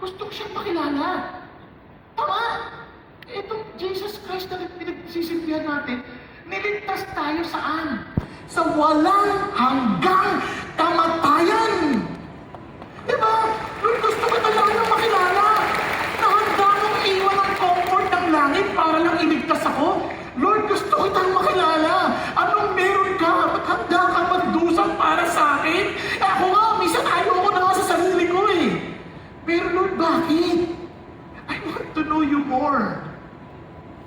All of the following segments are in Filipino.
Gusto ko siyang makilala. Tama! Itong Jesus Christ na pinagsisilbihan natin, niligtas tayo saan? Sa walang hanggang kamatayan! Diba? Lord, gusto ko talaga makilala na handa mong iwan ang comfort ng langit para lang iligtas ako. Lord, gusto ko itang makilala. Anong meron ka? Ba't handa ka magdusa para sa akin? Ako nga, minsan ayoko na nga sa sarili ko eh. Pero Lord, bakit? I want to know you more.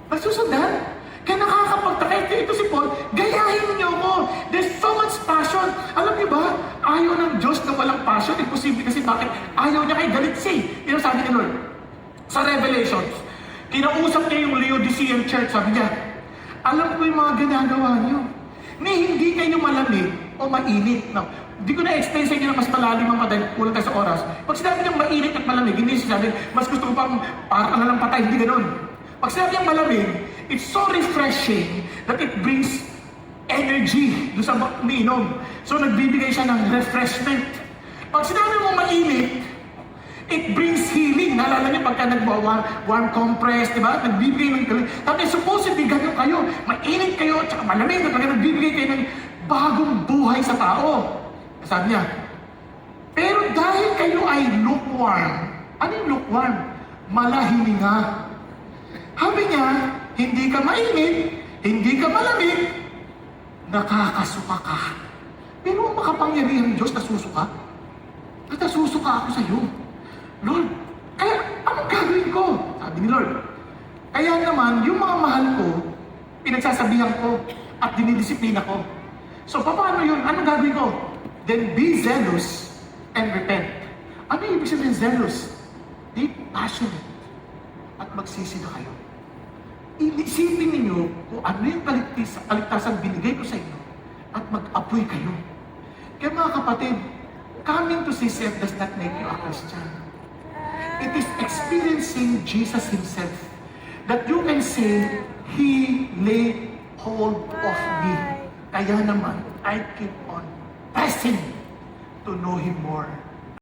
Nasusundan? Kaya nakakapagtaka. Ito si Paul, gayahin niyo ako. There's so much passion. Alam niyo ba, ayaw ng Diyos na walang passion. Imposible kasi bakit? Ayaw niya kay galit siya. Yun ang sabi ni Lord. Sa Revelations, kinausap niya yung Laodicean church. Sabi niya, alam ko yung mga ginagawa niyo. Hindi kayo malamig o mainit. No, hindi ko na-explain sa inyo na mas malalim ang madali. Kulang tayo sa oras. Pag sinabi niyang mainit at malamig, hindi siya sabi, mas gusto ko pang parang lang patay. Hindi ganun. Pag sinabi niyang malamig, it's so refreshing that it brings energy doon sa umiinom. So nagbibigay siya ng refreshment. Pag sinabi mo mainit, it brings healing. Naalala niyo pagka nagwa-warm compress, di ba? Nagbibigay ng galing. Tapos supposedly ganyan kayo. Mainit kayo, tsaka malamig. Pagka nagbibigay kayo ng bagong buhay sa tao. Sabi niya, pero dahil kayo ay lukewarm, ano yung lukewarm? Malahininga. Sabi niya, hindi ka mainit, hindi ka malamig, nakakasuka ka. Pero ang makapangyarihang Diyos nasusuka? At nasusuka ako sa iyo. Lord, kaya anong gagawin ko? Sabi ni Lord. Kaya naman, yung mga mahal ko, pinagsasabihan ko at dinidisiplina ko. So, paano yun? Anong gagawin ko? Then be zealous and repent. Ano yung ibig sabihin zealous? Be passionate at magsisi na kayo. Iisipin ninyo kung ano yung kaligtasan binigay ko sa inyo at mag-apoy kayo. Kaya mga kapatid, coming to CCF does not make you a Christian. It is experiencing Jesus Himself that you can say, He laid hold of me. Kaya naman, I keep on pressing to know Him more.